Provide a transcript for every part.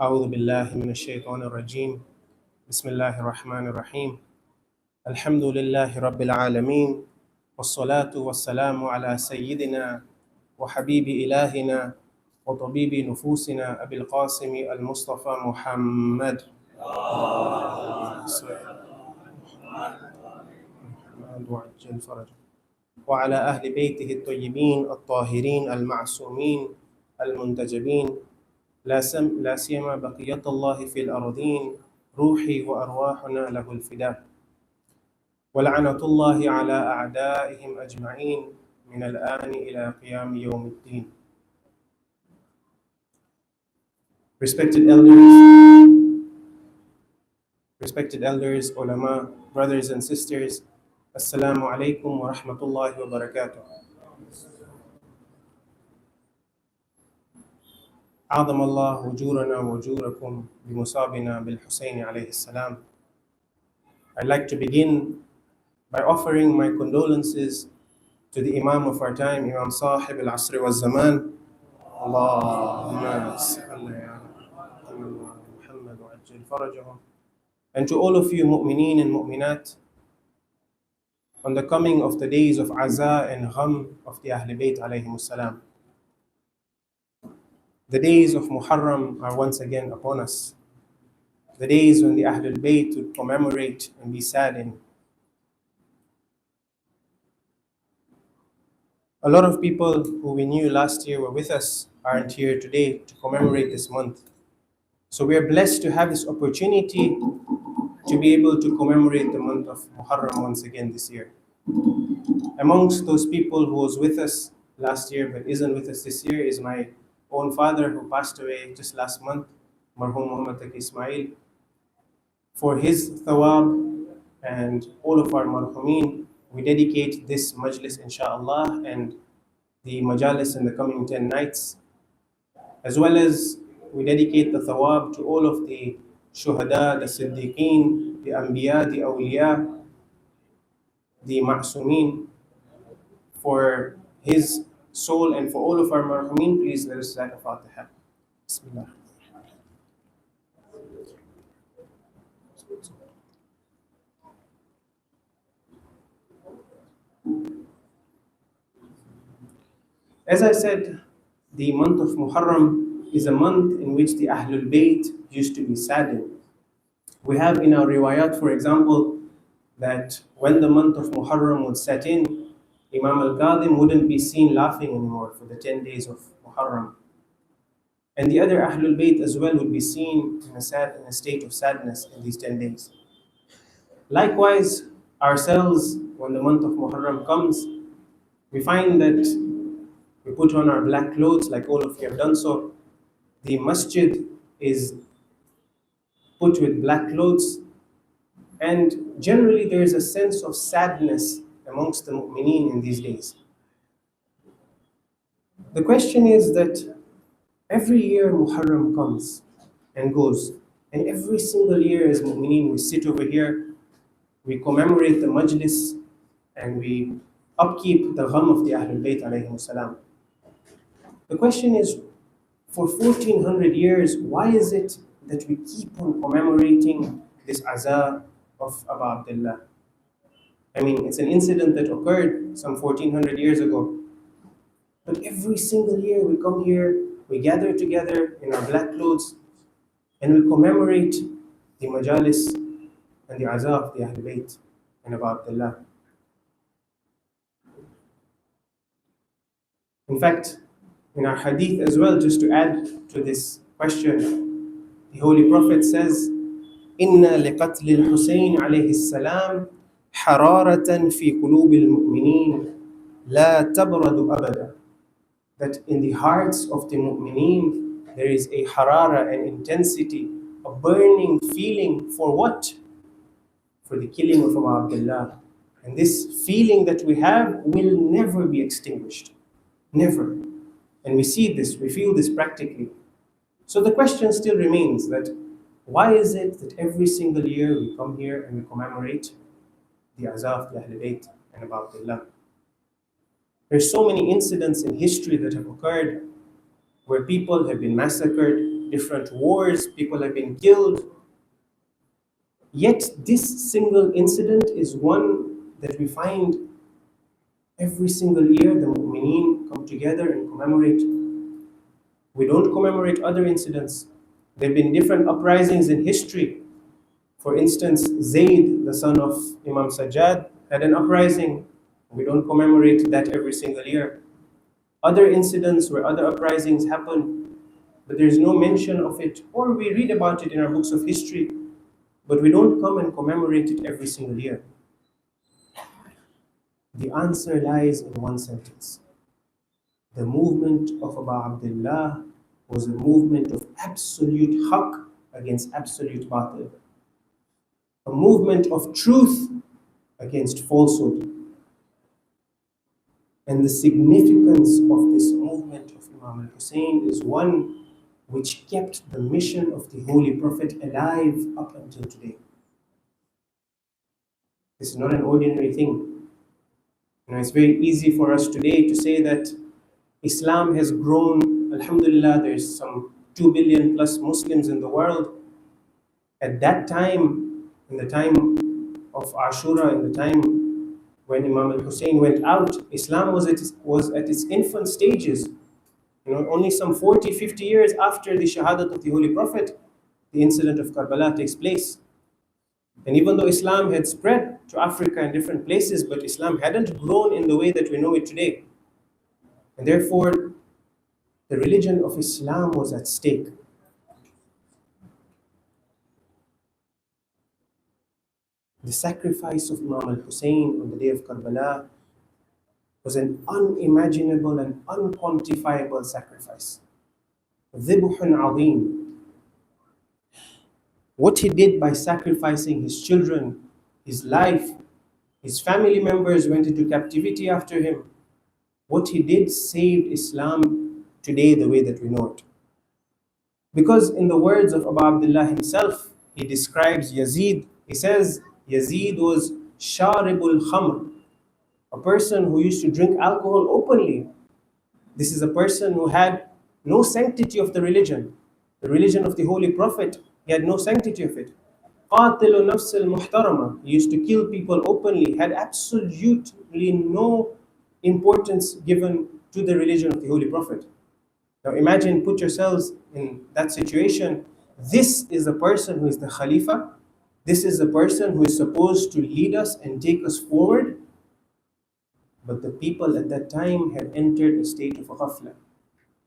أعوذ بالله من الشيطان الرجيم بسم الله الرحمن الرحيم الحمد لله رب العالمين والصلاة والسلام على سيدنا وحبيب إلهنا وطبيب نفوسنا أبي القاسم المصطفى محمد وعجل فرجه وعلى أهل بيته الطيبين الطاهرين المعصومين المنتجبين لا سيما بقية الله في الأرضين روحي وأرواحنا له الفداء ولعنة الله على أعدائهم أجمعين من الآن إلى قيام يوم الدين. Respected elders, ulama, brothers and sisters, Assalamu alaikum wa rahmatullahi wa barakatuh. أعظم الله وجورنا وجوركم بمصابنا بالحسين عليه السلام. I'd like to begin by offering my condolences to the Imam of our time, Imam Sahib al-Asr wa Zaman. Allahumma salli ala Muhammad wa ajil farajahum. And to all of you mu'mineen and mu'minat, on the coming of the days of Aza and Gham of the Ahl Bayt alayhim salam. The days of Muharram are once again upon us. The days when the Ahlul Bayt would commemorate and be saddened. A lot of people who we knew last year were with us aren't here today to commemorate this month. So we are blessed to have this opportunity to be able to commemorate the month of Muharram once again this year. Amongst those people who was with us last year but isn't with us this year is my own father who passed away just last month, Marhum Muhammad Esmail. For his thawab and all of our marhumeen, we dedicate this Majlis inshaAllah and the Majalis in the coming 10 nights, as well as we dedicate the thawab to all of the shuhada, the siddiqeen, the anbiya, the awliya, the ma'sumeen, for his soul and for all of our marhumeen. Please let us recite al-Fatiha. Bismillah. As I said, the month of Muharram is a month in which the Ahlul Bayt used to be saddened. We have in our riwayat, for example, that when the month of Muharram would set in, Imam al-Qadim wouldn't be seen laughing anymore for the 10 days of Muharram. And the other Ahlul Bayt as well would be seen in a state of sadness in these 10 days. Likewise, ourselves, when the month of Muharram comes, we find that we put on our black clothes like all of you have done so. The masjid is put with black clothes, and generally there is a sense of sadness amongst the mu'mineen in these days. The question is that every year Muharram comes and goes, and every single year as mu'mineen we sit over here, we commemorate the Majlis, and we upkeep the Gham of the Ahlul Bayt alayhim salam. The question is, for 1400 years, why is it that we keep on commemorating this Aza of Abu Abdullah? I mean, it's an incident that occurred some 1400 years ago. But every single year we come here, we gather together in our black clothes, and we commemorate the Majalis and the Aza of the Ahl Bayt and Abu Abdullah. In fact, in our hadith as well, just to add to this question, the Holy Prophet says, إِنَّ لِقَتْلِ الْحُسَيْنِ عَلَيْهِ السَّلَامِ حَرَارَةً فِي قُلُوبِ الْمُؤْمِنِينَ لَا تَبْرَدُ أَبَدًا. That in the hearts of the mu'mineen, there is a harara, an intensity, a burning feeling for what? For the killing of Abu Abdullah. And this feeling that we have will never be extinguished. Never. And we see this, we feel this practically. So the question still remains that why is it that every single year we come here and we commemorate the Aza of the Ahl Bayt and Abu Abdullah? There's so many incidents in history that have occurred where people have been massacred, different wars, people have been killed. Yet this single incident is one that we find every single year the mu'mineen come together and commemorate. We don't commemorate other incidents. There have been different uprisings in history. For instance, Zayd, the son of Imam Sajjad, had an uprising. We don't commemorate that every single year. Other incidents where other uprisings happen, but there's no mention of it, or we read about it in our books of history, but we don't come and commemorate it every single year. The answer lies in one sentence. The movement of Abu Abdullah was a movement of absolute haqq against absolute batil. A movement of truth against falsehood. And the significance of this movement of Imam al-Hussein is one which kept the mission of the Holy Prophet alive up until today. This is not an ordinary thing. It's very easy for us today to say that Islam has grown. Alhamdulillah, there's some 2 billion plus Muslims in the world. At that time, in the time of Ashura, in the time when Imam al-Hussein went out, Islam was at its infant stages. Only some 40, 50 years after the Shahadat of the Holy Prophet, the incident of Karbala takes place. And even though Islam had spread to Africa and different places, but Islam hadn't grown in the way that we know it today. And therefore, the religion of Islam was at stake. The sacrifice of Imam al-Hussein on the day of Karbala was an unimaginable and unquantifiable sacrifice. Dhibhun azim. What he did by sacrificing his children, his life, his family members went into captivity after him. What he did saved Islam today the way that we know it. Because in the words of Abu Abdullah himself, he describes Yazid. He says Yazid was sharibul khamr, a person who used to drink alcohol openly. This is a person who had no sanctity of the religion of the Holy Prophet. He had no sanctity of it. Qatilu nafs al-muhtarama. He used to kill people openly, had absolutely no importance given to the religion of the Holy Prophet. Now imagine, put yourselves in that situation. This is the person who is the Khalifa. This is the person who is supposed to lead us and take us forward. But the people at that time had entered a state of ghafla,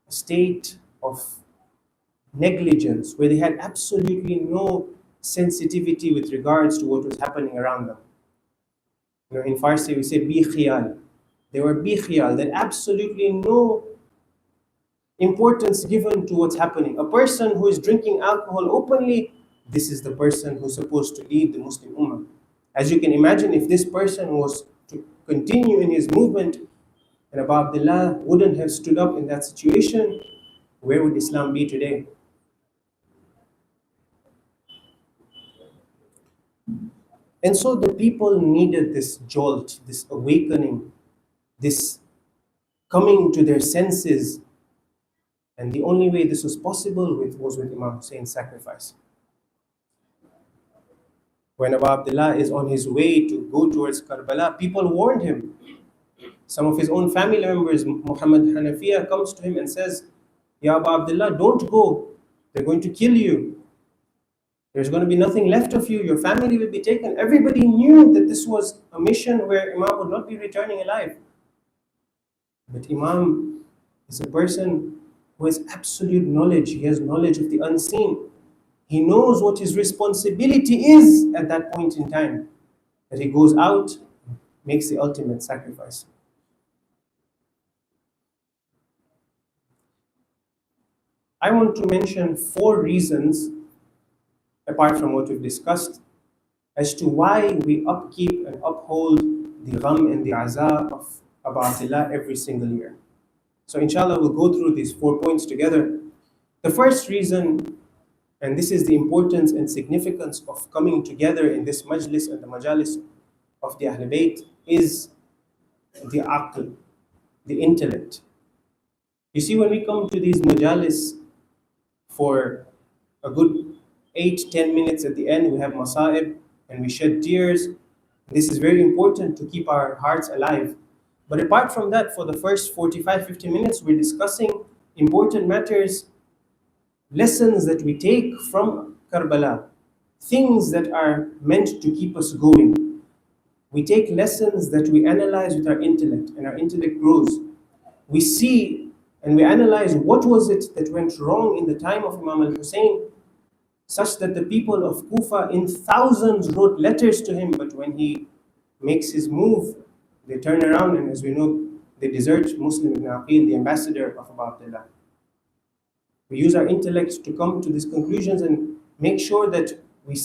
a state of negligence, where they had absolutely no sensitivity with regards to what was happening around them. In Farsi we say bi khiyal. They were bi khiyal, that absolutely no importance given to what's happening. A person who is drinking alcohol openly, this is the person who's supposed to lead the Muslim Ummah. As you can imagine, if this person was to continue in his movement and Abu Abdullah wouldn't have stood up in that situation, where would Islam be today? And so the people needed this jolt, this awakening, this coming to their senses. And the only way this was possible was with Imam Hussein's sacrifice. When Abu Abdullah is on his way to go towards Karbala, people warned him. Some of his own family members, Muhammad Hanafiya, comes to him and says, Ya Abu Abdullah, don't go. They're going to kill you. There's going to be nothing left of you. Your family will be taken. Everybody knew that this was a mission where Imam would not be returning alive. But Imam is a person who has absolute knowledge. He has knowledge of the unseen. He knows what his responsibility is at that point in time. That he goes out, makes the ultimate sacrifice. I want to mention 4 reasons, apart from what we've discussed, as to why we upkeep and uphold the gham and the aza of Abu Abdullah every single year. So inshallah we'll go through these 4 points together. The first reason, and this is the importance and significance of coming together in this Majlis and the Majalis of the Ahl Bayt, is the aql, the intellect. You see, when we come to these Majalis, For a good 8-10 minutes at the end, we have masa'ib and we shed tears. This is very important to keep our hearts alive. But apart from that, for the first 45-50 minutes, we're discussing important matters, lessons that we take from Karbala, things that are meant to keep us going. We take lessons that we analyze with our intellect, and our intellect grows. We see and we analyze what was it that went wrong in the time of Imam al-Hussein, such that the people of Kufa in thousands wrote letters to him, but when he makes his move, they turn around and, as we know, they desert Muslim bin Aqil, the ambassador of Abu Abdullah. We use our intellect to come to these conclusions and make sure that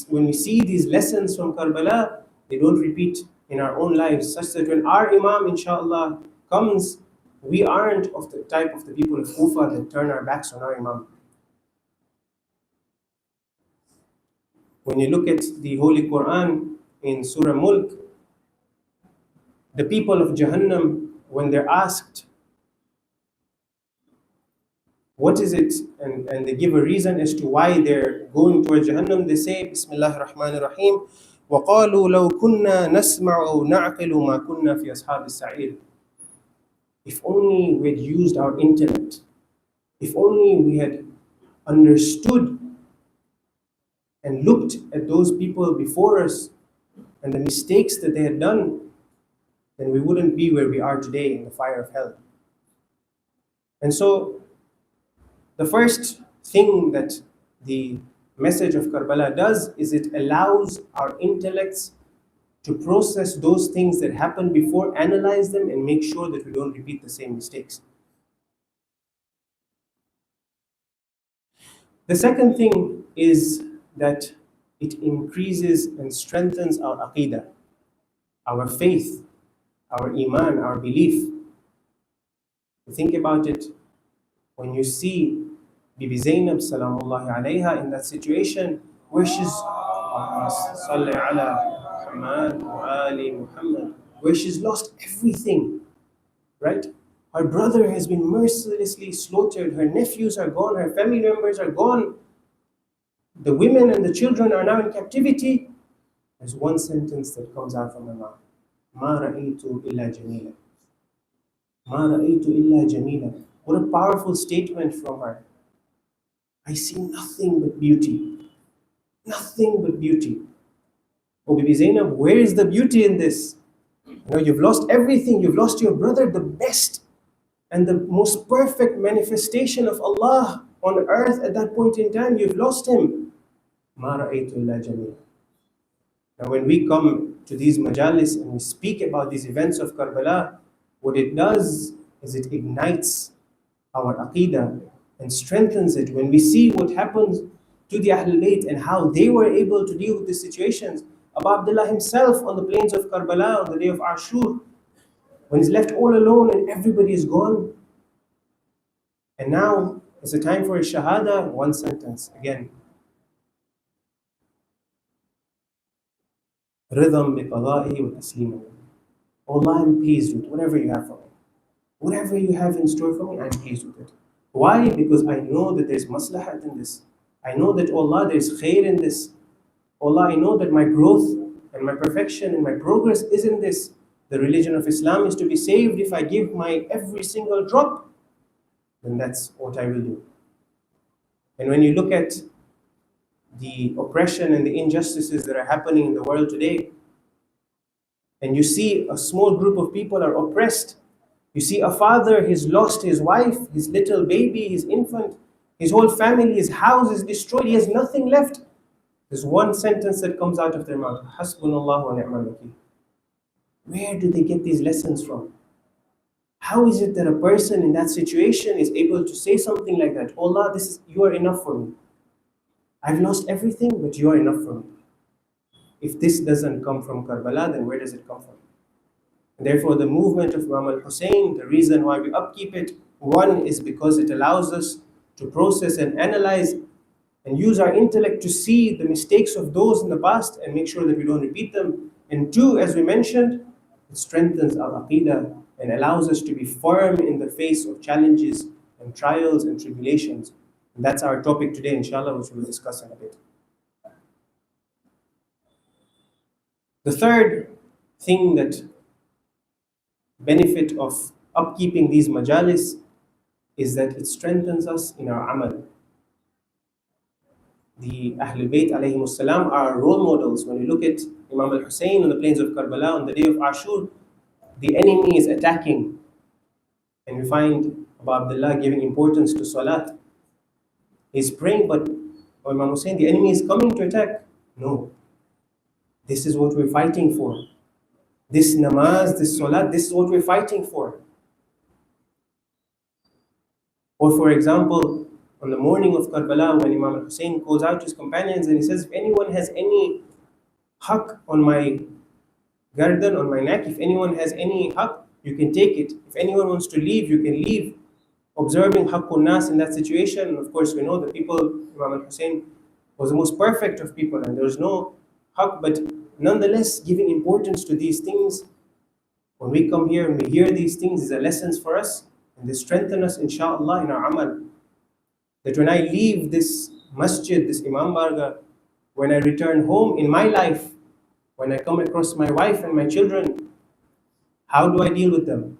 when we see these lessons from Karbala, they don't repeat in our own lives, such that when our Imam, inshallah, comes, we aren't of the type of the people of Kufa that turn our backs on our Imam. When you look at the Holy Quran in Surah Mulk, the people of Jahannam, when they're asked, what is it? And they give a reason as to why they're going towards Jahannam. They say, Bismillah ar-Rahman ar-Rahim, وَقَالُوا لَوْ كُنَّا نَسْمَعُ أَوْ نَعْقِلُ مَا كُنَّا فِي أَصْحَابِ السَّعِيرِ. If only we had used our intellect, if only we had understood and looked at those people before us and the mistakes that they had done, then we wouldn't be where we are today in the fire of hell. And so, the first thing that the message of Karbala does is it allows our intellects to process those things that happened before, analyze them, and make sure that we don't repeat the same mistakes. The second thing is that it increases and strengthens our aqidah, our faith, our iman, our belief. Think about it. When you see Bibi Zainab salamullahi alayha in that situation where she's where she's lost everything, right? Her brother has been mercilessly slaughtered, her nephews are gone, her family members are gone, the women and the children are now in captivity. There's one sentence that comes out from her mouth: Ma ra'aytu illa jamila. Ma ra'aytu illa jamila. What a powerful statement from her. I see nothing but beauty. Nothing but beauty. Oh, Bibi Zainab, where is the beauty in this? You know, you've lost everything. You've lost your brother, the best and the most perfect manifestation of Allah on earth at that point in time. You've lost him. Ma ra'aytu illa jamila. Now, when we come to these majalis and we speak about these events of Karbala, what it does is it ignites our aqidah and strengthens it. When we see what happens to the Ahlul Bayt and how they were able to deal with these situations, Abu Abdullah himself on the plains of Karbala on the day of Ashur, when he's left all alone and everybody is gone, and now it's a time for his shahada, one sentence again: Ridham bi qada'ihi wa tasliman. Allah, I'm pleased with whatever you have for me. Whatever you have in store for me, I'm pleased with it. Why? Because I know that there's maslahat in this. I know that, Allah, there's khair in this. Allah, I know that my growth and my perfection and my progress is in this. The religion of Islam is to be saved. If I give my every single drop, then that's what I will do. And when you look at the oppression and the injustices that are happening in the world today, and you see a small group of people are oppressed, you see a father, he's lost his wife, his little baby, his infant, his whole family, his house is destroyed, he has nothing left. There's one sentence that comes out of their mouth: Hasbunallah wa ni'mal wakeel. Where do they get these lessons from? How is it that a person in that situation is able to say something like that? Allah, you are enough for me. I've lost everything, but you are enough for me. If this doesn't come from Karbala, then where does it come from? And therefore, the movement of Imam al-Hussein, the reason why we upkeep it, one is because it allows us to process and analyze and use our intellect to see the mistakes of those in the past and make sure that we don't repeat them. And two, as we mentioned, it strengthens our aqidah and allows us to be firm in the face of challenges and trials and tribulations. And that's our topic today, inshallah, which we'll discuss in a bit. The third thing that benefit of upkeeping these majalis is that it strengthens us in our amal. The Ahlul Bayt alayhimus salam are role models. When you look at Imam al-Hussein on the plains of Karbala on the day of Ashur, the enemy is attacking. And we find Abu Abdullah giving importance to salat. He's praying, but Imam Hussein, the enemy is coming to attack. No. This is what we're fighting for. This namaz, this salat, this is what we're fighting for. Or for example, on the morning of Karbala, when Imam Hussein calls out to his companions and he says, if anyone has any haq on my garden, on my neck, if anyone has any haq, you can take it. If anyone wants to leave, you can leave. Observing haqqun nas in that situation, of course we know the people, Imam Hussein was the most perfect of people and there was no haq, but nonetheless giving importance to these things. When we come here and we hear these things, these are lessons for us and they strengthen us inshallah in our amal. That when I leave this masjid, this Imam Barga, when I return home in my life, when I come across my wife and my children, how do I deal with them?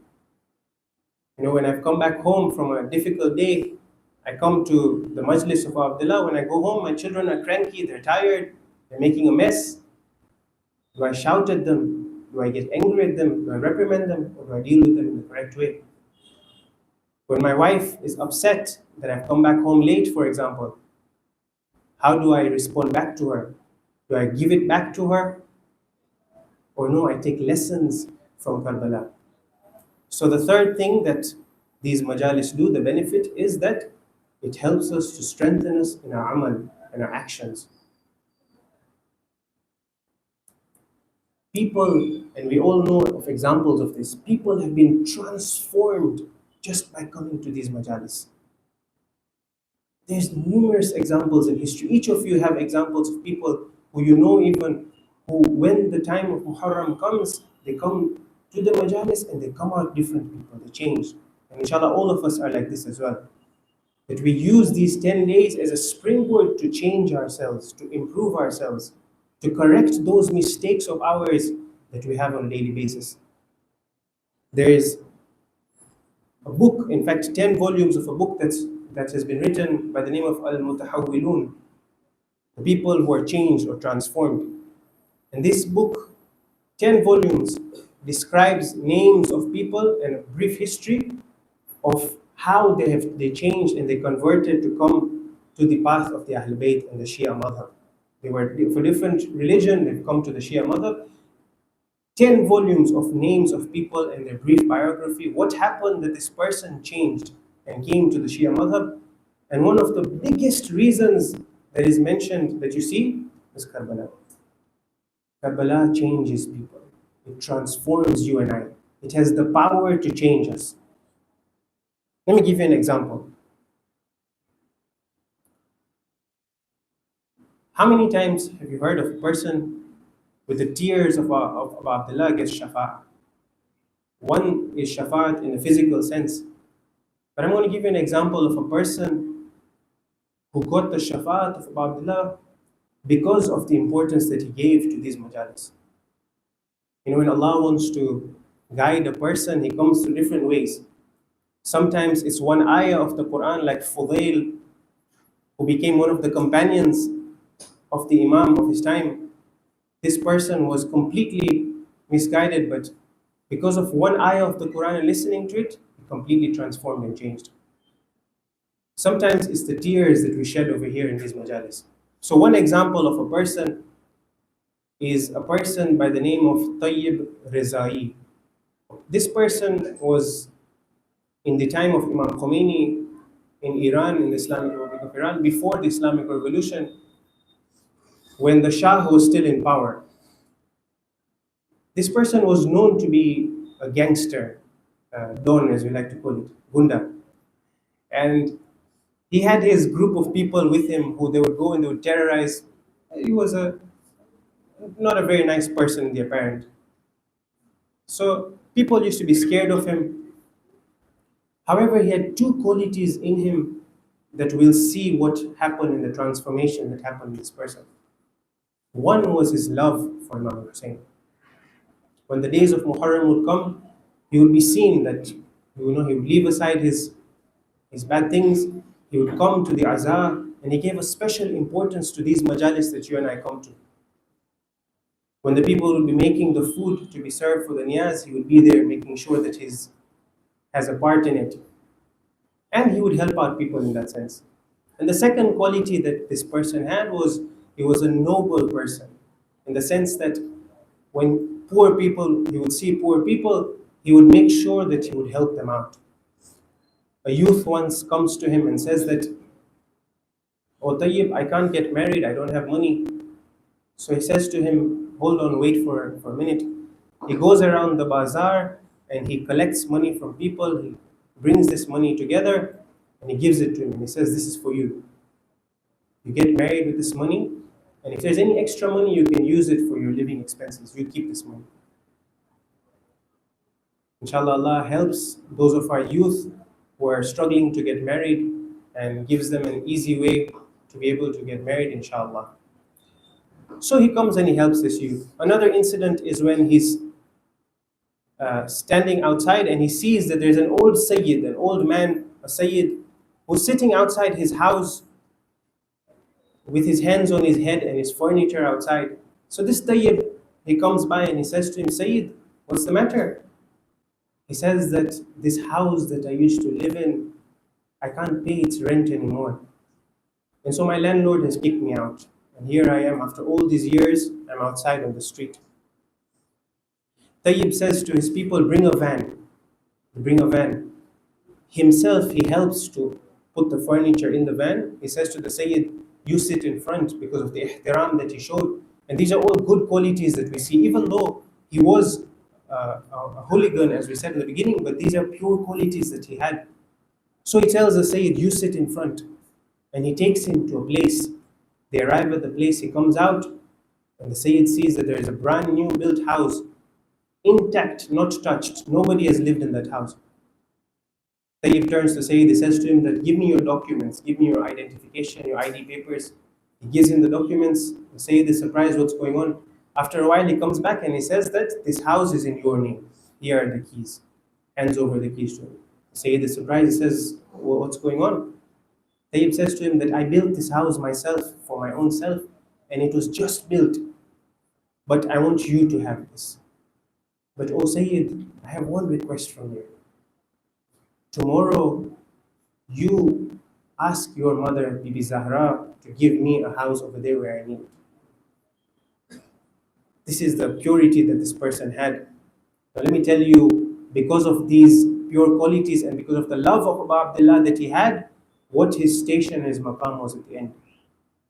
You know, when I've come back home from a difficult day, I come to the Majlis of Abdullah. When I go home, my children are cranky, they're tired, they're making a mess. Do I shout at them? Do I get angry at them? Do I reprimand them? Or do I deal with them in the correct way? When my wife is upset that I've come back home late, for example, how do I respond back to her? Do I give it back to her? Or no, I take lessons from Karbala. So the third thing that these majalis do, the benefit, is that it helps us to strengthen us in our amal and our actions. People, and we all know of examples of this, people have been transformed just by coming to these majalis. There's numerous examples in history. Each of you have examples of people who you know even who, when the time of Muharram comes, they come to the majalis and they come out different people, they change. And inshallah, all of us are like this as well. That we use these 10 days as a springboard to change ourselves, to improve ourselves, to correct those mistakes of ours that we have on a daily basis. There is a book, in fact, 10 volumes of a book that has been written by the name of Al-Mutahawwilun, the people who are changed or transformed. And this book, 10 volumes, describes names of people and a brief history of how they changed and they converted to come to the path of the Ahl Bayt and the Shia madhab. They were for different religion, they've come to the Shia madhab. 10 volumes of names of people and their brief biography. What happened that this person changed and came to the Shia madhab? And one of the biggest reasons that is mentioned that you see is Karbala. Karbala changes people. It transforms you and I. It has the power to change us. Let me give you an example. How many times have you heard of a person with the tears of Abdullah gets shafa'at? One is shafa'at in a physical sense. But I'm going to give you an example of a person who got the shafa'at of Abdullah because of the importance that he gave to these majalis. You know, when Allah wants to guide a person, He comes through different ways. Sometimes it's one ayah of the Quran, like Fudail, who became one of the companions of the Imam of his time. This person was completely misguided, but because of one ayah of the Quran and listening to it, he completely transformed and changed. Sometimes it's the tears that we shed over here in these majalis. So one example of a person is a person by the name of Tayyib Rizai. This person was in the time of Imam Khomeini in Iran, in the Islamic Republic of Iran, before the Islamic Revolution, when the Shah was still in power. This person was known to be a gangster, Don as we like to call it, Gunda. And he had his group of people with him who they would go and they would terrorize. He was not a very nice person in the apparent. So people used to be scared of him. However, he had two qualities in him that we'll see what happened in the transformation that happened in this person. One was his love for Imam Hussein. When the days of Muharram would come, he would be seen that he would leave aside his bad things. He would come to the Azhar, and he gave a special importance to these majalis that you and I come to. When the people would be making the food to be served for the niyaz, he would be there making sure that he has a part in it. And he would help out people in that sense. And the second quality that this person had was he was a noble person, in the sense that when poor people, he would see poor people, he would make sure that he would help them out. A youth once comes to him and says that, "Oh Tayyib, I can't get married, I don't have money." So he says to him, "Hold on, wait for a minute." He goes around the bazaar and he collects money from people. He brings this money together and he gives it to him. And he says, "This is for you. You get married with this money, and if there's any extra money, you can use it for your living expenses. You keep this money." Inshallah, Allah helps those of our youth who are struggling to get married and gives them an easy way to be able to get married, inshallah. So he comes and he helps this youth. Another incident is when he's standing outside and he sees that there's an old Sayyid, an old man, a Sayyid, who's sitting outside his house with his hands on his head and his furniture outside. So this Tayyib, he comes by and he says to him, "Sayyid, what's the matter?" He says that this house that I used to live in, I can't pay its rent anymore. And so my landlord has kicked me out. And here I am, after all these years, I'm outside on the street. Tayyib says to his people, "Bring a van." Bring a van. Himself, he helps to put the furniture in the van. He says to the Sayyid, "You sit in front," because of the ihtiram that he showed. And these are all good qualities that we see, even though he was a hooligan, as we said in the beginning, but these are pure qualities that he had. So he tells the Sayyid, "You sit in front." And he takes him to a place. They arrive at the place, he comes out, and the Sayyid sees that there is a brand new built house, intact, not touched. Nobody has lived in that house. Tayyib turns to Sayyid, he says to him that, "Give me your documents, give me your identification, your ID papers." He gives him the documents. The Sayyid is surprised what's going on. After a while, he comes back and he says that this house is in your name. Here are the keys. Hands over the keys to him. Sayyid is surprised. He says, "Well, what's going on?" Tayyib says to him that, "I built this house myself for my own self, and it was just built. But I want you to have this. But oh Sayyid, I have one request from you. Tomorrow, you ask your mother, Bibi Zahra, to give me a house over there where I need it." This is the purity that this person had. Now let me tell you, because of these pure qualities and because of the love of Abu Abdullah that he had, what his station and his maqam was at the end.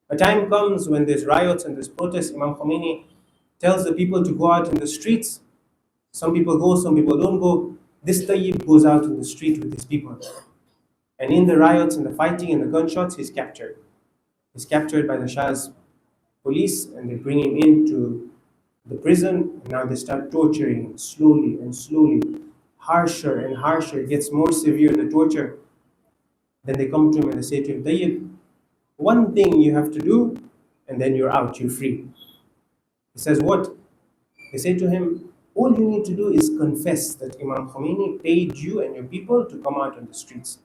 A time comes when there's riots and there's protests. Imam Khomeini tells the people to go out in the streets. Some people go, some people don't go. This Tayyib goes out in the street with his people. And in the riots and the fighting and the gunshots, he's captured. He's captured by the Shah's police, and they bring him into the prison. And now they start torturing him slowly and slowly, harsher and harsher. It gets more severe, the torture. Then they come to him and they say to him, "Tayyib, one thing you have to do, and then you're out, you're free." He says, "What?" They say to him, "All you need to do is confess that Imam Khomeini paid you and your people to come out on the streets."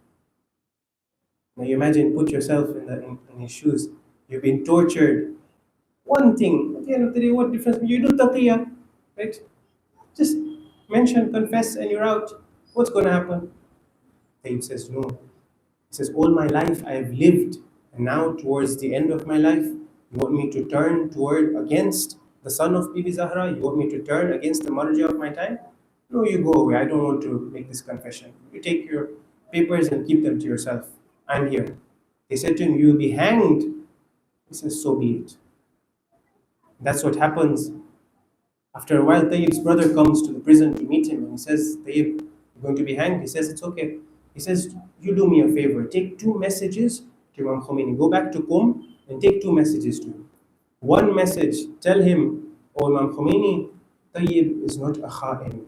Now you imagine, put yourself in his shoes. You've been tortured. One thing, at the end of the day, what difference? You do taqiyya, right? Just mention, confess, and you're out. What's going to happen? Tayyib says, "No." He says, "All my life I have lived, and now towards the end of my life, you want me to turn toward against the son of Bibi Zahra? You want me to turn against the marja of my time? No, you go away. I don't want to make this confession. You take your papers and keep them to yourself. I'm here." They said to him, "You will be hanged." He says, "So be it." That's what happens. After a while, Tayyib's brother comes to the prison to meet him, and he says, "Tayyib, you're going to be hanged?" He says, "It's okay." He says, "You do me a favor. Take 2 messages to Imam Khomeini. Go back to Qum and take 2 messages to him. One message, tell him, 'Oh Imam Khomeini, Tayyib is not a kha'in.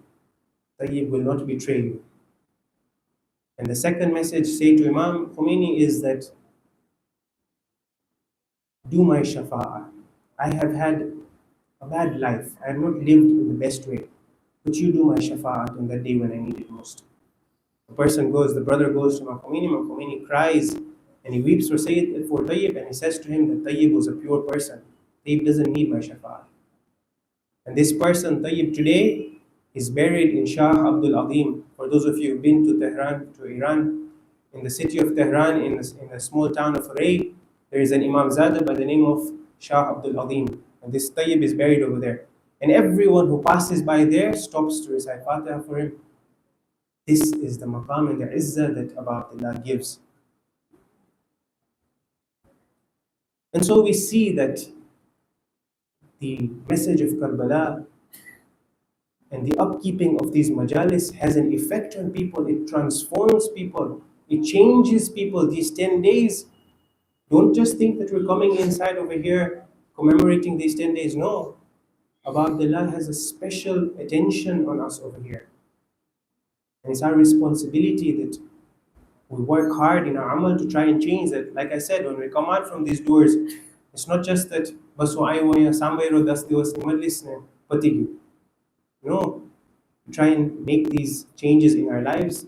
Tayyib will not betray you. And the second message, say to Imam Khomeini, is that do my shafa'ah. I have had a bad life. I have not lived in the best way. But you do my shafa'at on that day when I need it most. The brother goes to Imam Khomeini cries and he weeps for Tayyib, and he says to him that Tayyib was a pure person. Tayyib doesn't need my shafa'at. And this person, Tayyib, today is buried in Shah Abdul Azim. For those of you who've been to Tehran, to Iran, in the city of Tehran, in the small town of Ray, there is an Imam Zada by the name of Shah Abdul Azim. And this Tayyib is buried over there. And everyone who passes by there stops to recite Fatiha for him. This is the maqam and the izzah that Allah gives. And so we see that the message of Karbala and the upkeeping of these majalis has an effect on people. It transforms people. It changes people. These 10 days, don't just think that we're coming inside over here commemorating these 10 days. No. Allah has a special attention on us over here. And it's our responsibility that we work hard in our amal to try and change that. Like I said, when we come out from these doors, it's not just that basu aiwaya sambayro das divas majlis ne patigi. No, we try and make these changes in our lives,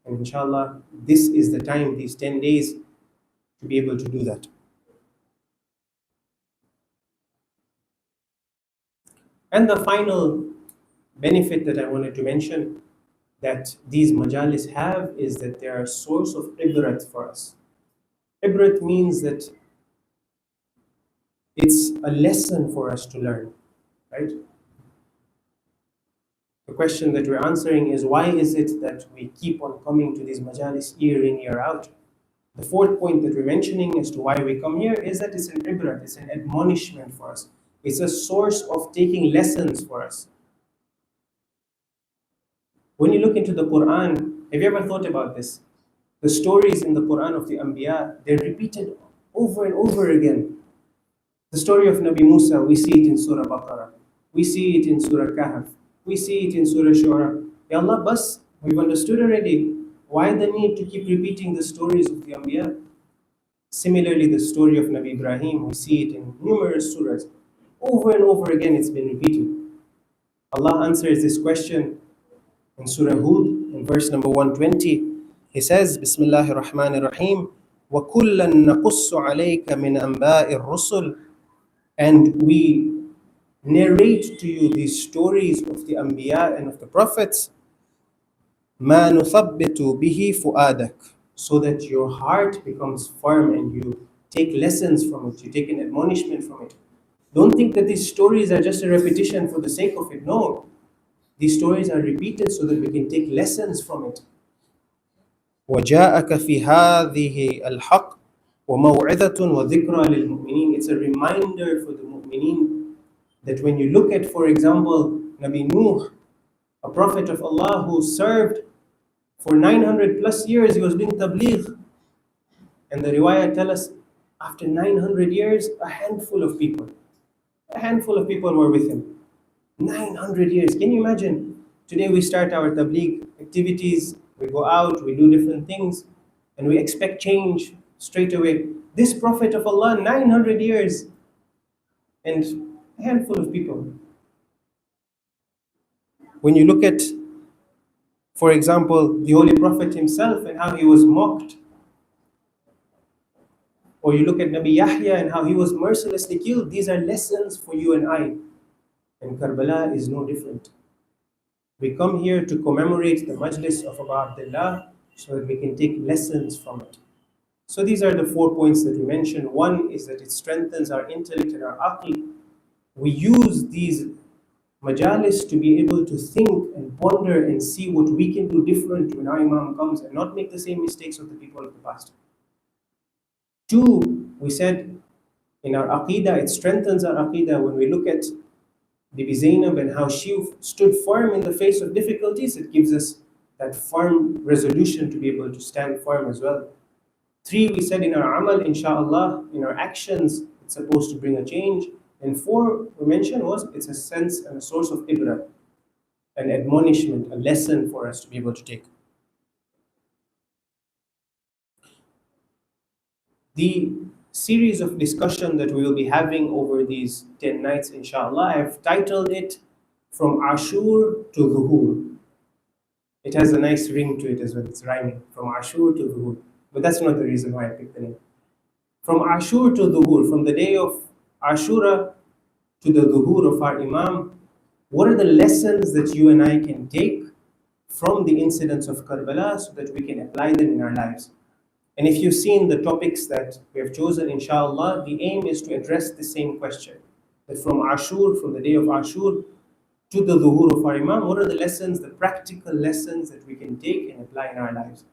and inshallah, this is the time, these 10 days, to be able to do that. And the final benefit that I wanted to mention that these majalis have is that they are a source of ibrat for us. Ibrat means that it's a lesson for us to learn, right? The question that we're answering is, why is it that we keep on coming to these majalis year in, year out? The fourth point that we're mentioning as to why we come here is that it's an ibrat, it's an admonishment for us. It's a source of taking lessons for us. When you look into the Quran, have you ever thought about this? The stories in the Quran of the Anbiya, they're repeated over and over again. The story of Nabi Musa, we see it in Surah Baqarah. We see it in Surah Kahf. We see it in Surah Shura. Ya Allah, bas, we've understood already. Why the need to keep repeating the stories of the Anbiya? Similarly, the story of Nabi Ibrahim, we see it in numerous surahs. Over and over again, it's been repeated. Allah answers this question in Surah Hud, in verse number 120. He says, Bismillahir Rahmanir Rahim, وَكُلًّا نَقُصُّ عَلَيْكَ مِنْ أَنْبَاءِ الرُّسُلِ. And we narrate to you these stories of the Anbiya and of the Prophets, مَا نُثَبِّتُ بِهِ فُؤَادَكَ, so that your heart becomes firm and you take lessons from it, you take an admonishment from it. Don't think that these stories are just a repetition for the sake of it. No. These stories are repeated so that we can take lessons from it. وَجَاءَكَ فِي هَذِهِ الْحَقِّ وَمَوْعِظَةٌ وَذِكْرَى لِلْمُؤْمِنِينَ. It's a reminder for the mu'mineen that when you look at, for example, Nabi Nuh, a prophet of Allah who served for 900 plus years, he was doing tabligh. And the riwayah tell us, after 900 years, a handful of people were with him. 900 years. Can you imagine? Today we start our tabligh activities, we go out, we do different things, and we expect change straight away. This Prophet of Allah, 900 years, and a handful of people. When you look at, for example, the Holy Prophet himself and how he was mocked, or you look at Nabi Yahya and how he was mercilessly killed, these are lessons for you and I. And Karbala is no different. We come here to commemorate the Majlis of Abu Abdullah so that we can take lessons from it. So these are the 4 points that we mentioned. One is that it strengthens our intellect and our aql. We use these majalis to be able to think and ponder and see what we can do different when our Imam comes and not make the same mistakes of the people of the past. 2, we said in our aqidah, it strengthens our aqidah when we look at Bibi Zainab and how she stood firm in the face of difficulties. It gives us that firm resolution to be able to stand firm as well. 3, we said in our amal, inshallah, in our actions, it's supposed to bring a change. And 4, we mentioned was it's a sense and a source of ibrah, an admonishment, a lesson for us to be able to take. The series of discussion that we will be having over these 10 nights, inshallah, I've titled it From Ashur to Dhuhur. It has a nice ring to it as well, it's rhyming, from Ashur to Dhuhur. But that's not the reason why I picked the name. From Ashur to Dhuhur, from the day of Ashura to the Dhuhur of our Imam, what are the lessons that you and I can take from the incidents of Karbala so that we can apply them in our lives? And if you've seen the topics that we have chosen, inshallah, the aim is to address the same question. That from Ashur, from the day of Ashur to the Dhuhur of our Imam, what are the lessons, the practical lessons that we can take and apply in our lives?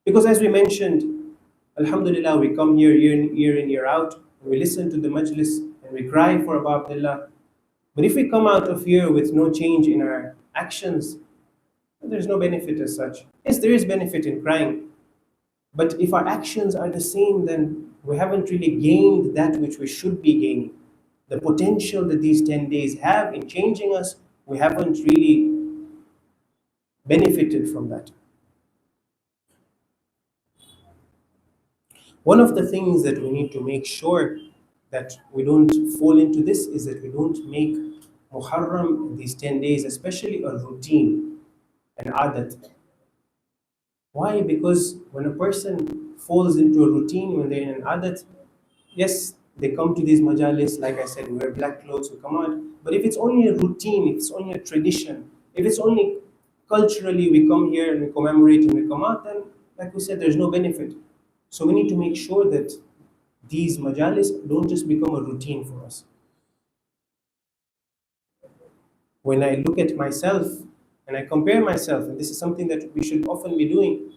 Because as we mentioned, Alhamdulillah, we come here year in, year out, and we listen to the Majlis, and we cry for Abu Abdullah. But if we come out of here with no change in our actions, there's no benefit as such. Yes, there is benefit in crying, but if our actions are the same, then we haven't really gained that which we should be gaining. The potential that these 10 days have in changing us, we haven't really benefited from that. One of the things that we need to make sure that we don't fall into this is that we don't make Muharram, these 10 days, especially a routine, an adat. Why? Because when a person falls into a routine, when they're in an adat, yes, they come to these majalis, like I said, we wear black clothes, we come out. But if it's only a routine, if it's only a tradition, if it's only culturally we come here and we commemorate and we come out, then, like we said, there's no benefit. So we need to make sure that these majalis don't just become a routine for us. When I look at myself and I compare myself, and this is something that we should often be doing,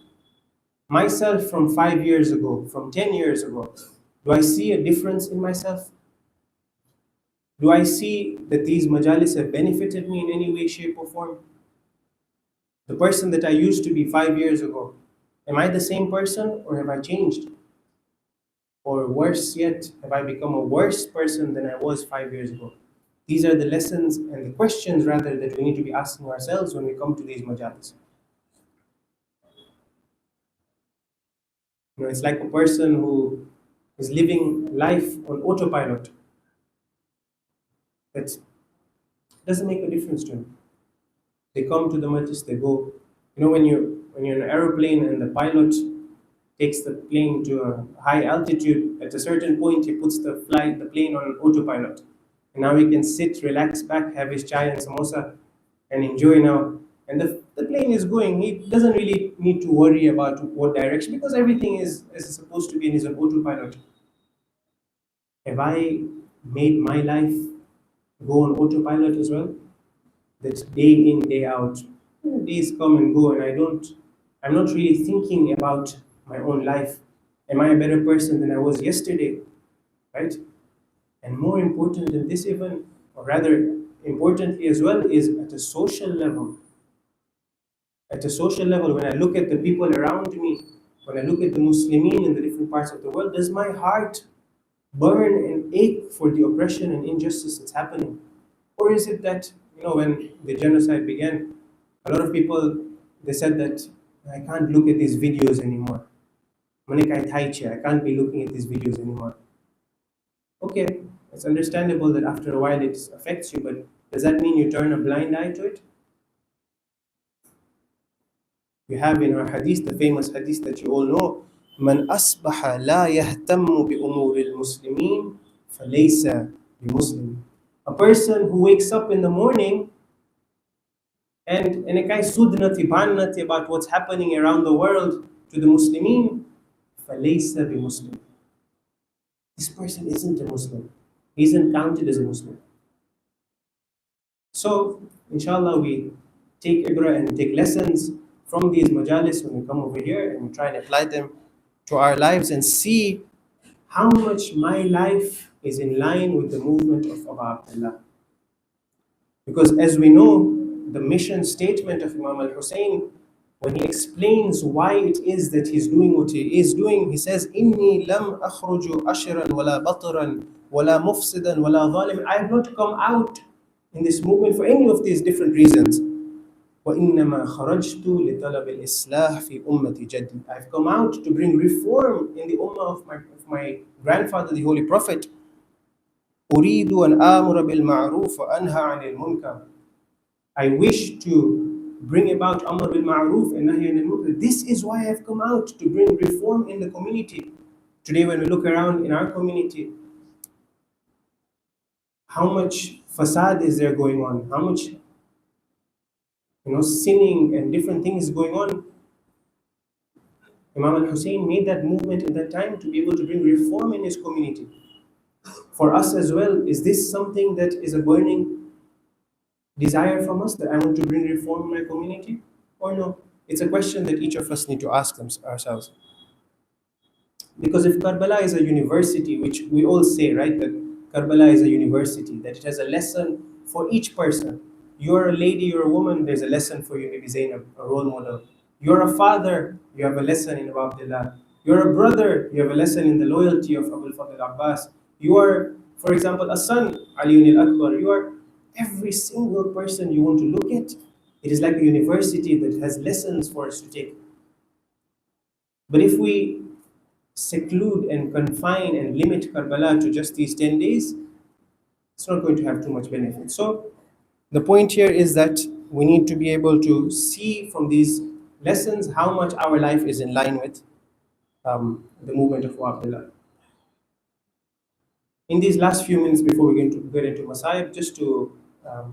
myself from 5 years ago, from 10 years ago, do I see a difference in myself? Do I see that these majalis have benefited me in any way, shape, or form? The person that I used to be 5 years ago, am I the same person or have I changed? Or worse yet, have I become a worse person than I was 5 years ago? These are the lessons and the questions, rather, that we need to be asking ourselves when we come to these majalis. It's like a person who is living life on autopilot. That doesn't make a difference to him. They come to the majlis, they go. When you're in an aeroplane and the pilot takes the plane to a high altitude, at a certain point he puts the plane on autopilot. And now he can sit, relax back, have his chai and samosa, and enjoy now. And the plane is going. He doesn't really need to worry about what direction, because everything is as it's supposed to be and is on autopilot. Have I made my life go on autopilot as well? That day in, day out, days come and go, and I'm not really thinking about my own life. Am I a better person than I was yesterday? Right? And more important than this even, or rather importantly as well, is at a social level. At a social level, when I look at the people around me, when I look at the Muslimin in the different parts of the world, does my heart burn and ache for the oppression and injustice that's happening? Or is it that, when the genocide began, a lot of people, they said that I can't look at these videos anymore. I can't be looking at these videos anymore. Okay, it's understandable that after a while it affects you, but does that mean you turn a blind eye to it? We have in our hadith, the famous hadith that you all know, من أصبح لا يهتم بأمور المسلمين فليس بمسلم. A person who wakes up in the morning and sudnati bannati about what's happening around the world to the Muslimin, فليس بمسلم. This person isn't a Muslim. He isn't counted as a Muslim. So, inshallah, we take ibrah and take lessons from these majalis when we come over here, and we try and apply them to our lives and see how much my life is in line with the movement of Abu Abdullah. Because as we know, the mission statement of Imam al-Hussein, when he explains why it is that he's doing what he is doing, he says, "Inni lam akhruju ashran wala batran wala mufsidan wala zalim." I have not come out in this movement for any of these different reasons. وَإِنَّمَا خَرَجْتُ لِطَلَبِ الْإِصْلَاحِ فِي أُمَّةِ جَدِّي. I've come out to bring reform in the ummah of my grandfather, the Holy Prophet. أُرِيدُ أَنْ آمُرَ بِالْمَعْرُوفِ وَأَنْهَى عَنِ الْمُنْكَرِ. I wish to bring about Amr bil Ma'ruf and Nahy anil Munkar. This is why I've come out to bring reform in the community. Today, when we look around in our community, how much fasad is there going on? How much sinning and different things going on? Imam al-Hussein made that movement in that time to be able to bring reform in his community. For us as well, is this something that is a burning desire from us, that I want to bring reform in my community? Or no? It's a question that each of us need to ask ourselves. Because if Karbala is a university, which we all say, right, that Karbala is a university, that it has a lesson for each person. You're a lady, you're a woman, there's a lesson for you, maybe Zainab, a role model. You're a father, you have a lesson in Abu Abdullah. You're a brother, you have a lesson in the loyalty of Abu Fadl Abbas. You are, for example, a son, Ali al-Akbar. You are every single person you want to look at. It is like a university that has lessons for us to take. But if we seclude and confine and limit Karbala to just these 10 days, it's not going to have too much benefit. So the point here is that we need to be able to see from these lessons how much our life is in line with the movement of Abdullah. In these last few minutes before we get into Masaib, just to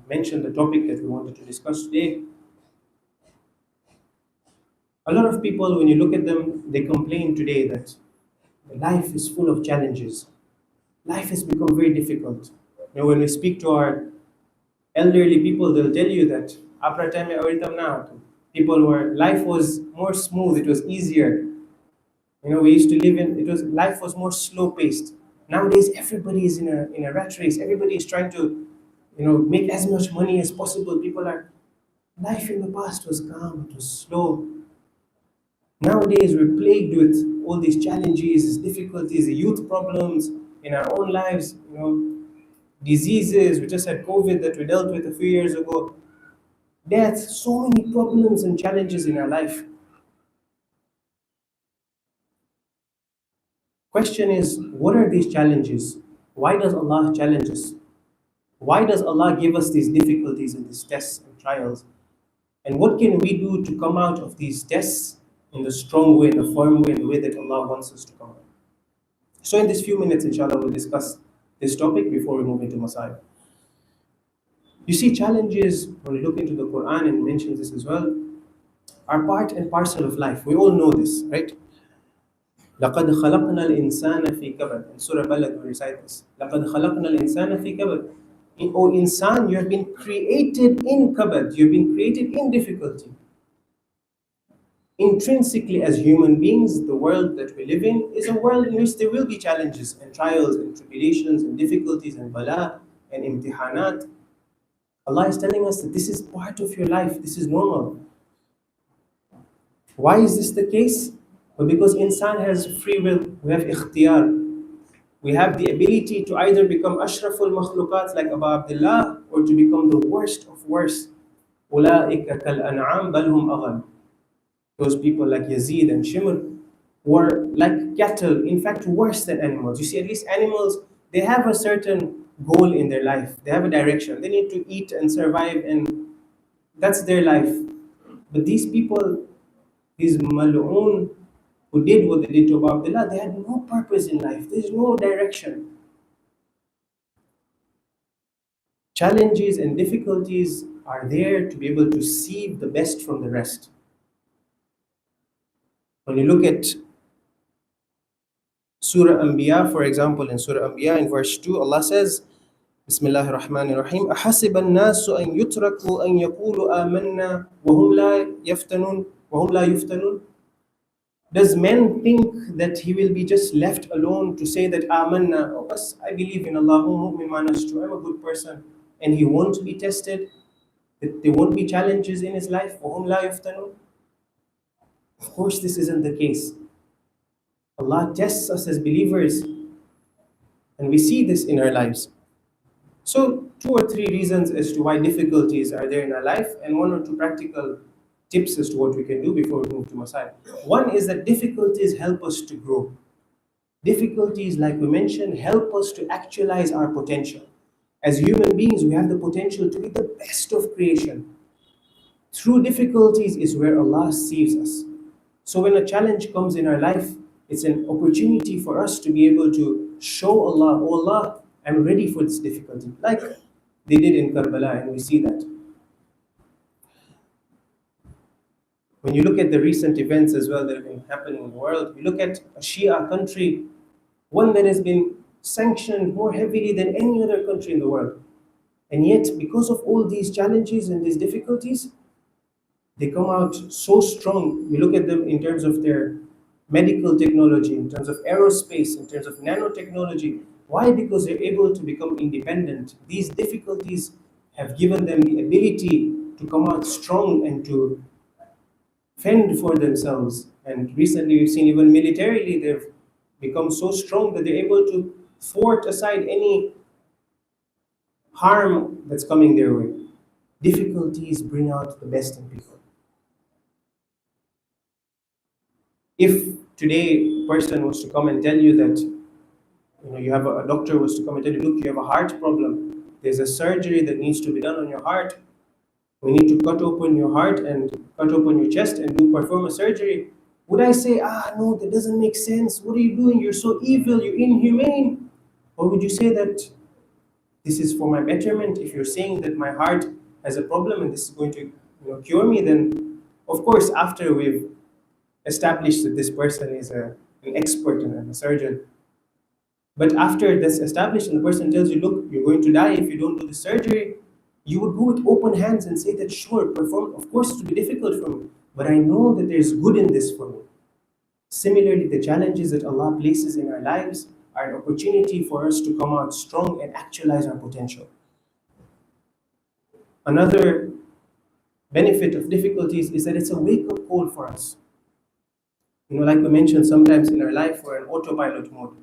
mention the topic that we wanted to discuss today. A lot of people, when you look at them, they complain today that life is full of challenges. Life has become very difficult. When we speak to our elderly people, they'll tell you that people were life was more smooth, it was easier. We used to live in life was more slow paced. Nowadays everybody is in a rat race. Everybody is trying to make as much money as possible. Life in the past was calm, it was slow. Nowadays we're plagued with all these challenges, difficulties, the youth problems in our own lives, diseases. We just had COVID that we dealt with a few years ago. Death, so many problems and challenges in our life. Question is, what are these challenges? Why does Allah challenge us? Why does Allah give us these difficulties and these tests and trials? And what can we do to come out of these tests in the strong way, in the firm way, in the way that Allah wants us to come out? So in these few minutes, inshallah, we'll discuss this topic before we move into Masaib. You see, challenges, when we look into the Quran and mentions this as well, are part and parcel of life. We all know this, right? لَقَدْ خَلَقْنَا الْإِنسَانَ فِي كَبَدٍ. In Surah Balad we recite this. لَقَدْ خَلَقْنَا الْإِنسَانَ فِي كَبَدٍ. O insan, you have been created in kabad. You have been created in difficulty. Intrinsically, as human beings, the world that we live in is a world in which there will be challenges and trials and tribulations and difficulties and bala and imtihanat. Allah is telling us that this is part of your life. This is normal. Why is this the case? Well, because insan has free will. We have ikhtiyar. We have the ability to either become ashraful makhluqat like Abu Abdullah, or to become the worst of worst. أُولَٰئِكَ كَالْأَنْعَامِ بَلْ هُمْ أَضَلُّ. Those people like Yazid and Shimr were like cattle, in fact worse than animals. You see, at least animals, they have a certain goal in their life. They have a direction. They need to eat and survive, and that's their life. But these people, these mal'oon, who did what they did to Abu Abdullah, they had no purpose in life. There's no direction. Challenges and difficulties are there to be able to see the best from the rest. When you look at Surah Anbiya, for example, in Surah Anbiya in verse 2, Allah says, Bismillahir Rahmanir Rahim, أَحَسِبَ النَّاسُ أَن يُتْرَكُوا أَن يَقُولُوا آمَنَّا وَهُمْ لَا يُفْتَنُونَ. Does men think that he will be just left alone to say that Amanna, oh, bas, I believe in Allah, mu'min manas true, I'm a good person, and he won't be tested, that there won't be challenges in his life? وَهُمْ لَا يُفْتَنُونَ. Of course, this isn't the case. Allah tests us as believers, and we see this in our lives. So, two or three reasons as to why difficulties are there in our life, and one or two practical tips as to what we can do before we move to Masai. One is that difficulties help us to grow. Difficulties, like we mentioned, help us to actualize our potential. As human beings, we have the potential to be the best of creation. Through difficulties is where Allah saves us. So when a challenge comes in our life, it's an opportunity for us to be able to show Allah, oh Allah, I'm ready for this difficulty. Like they did in Karbala, and we see that. When you look at the recent events as well that have been happening in the world, you look at a Shia country, one that has been sanctioned more heavily than any other country in the world. And yet, because of all these challenges and these difficulties, they come out so strong. You look at them in terms of their medical technology, in terms of aerospace, in terms of nanotechnology. Why? Because they're able to become independent. These difficulties have given them the ability to come out strong and to fend for themselves. And recently, we've seen even militarily, they've become so strong that they're able to thwart aside any harm that's coming their way. Difficulties bring out the best in people. If today a person was to come and tell you that, you have a doctor was to come and tell you, look, you have a heart problem, there's a surgery that needs to be done on your heart, we need to cut open your heart and cut open your chest and perform a surgery, would I say, no, that doesn't make sense, what are you doing, you're so evil, you're inhumane? Or would you say that this is for my betterment? If you're saying that my heart has a problem and this is going to cure me, then of course after we've established that this person is an expert and a surgeon, but after that's established and the person tells you, look, you're going to die if you don't do the surgery, you would go with open hands and say that, sure, perform. Of course, it will be difficult for me, but I know that there's good in this for me. Similarly, the challenges that Allah places in our lives are an opportunity for us to come out strong and actualize our potential. Another benefit of difficulties is that it's a wake-up call for us. Like we mentioned, sometimes in our life we're in autopilot mode.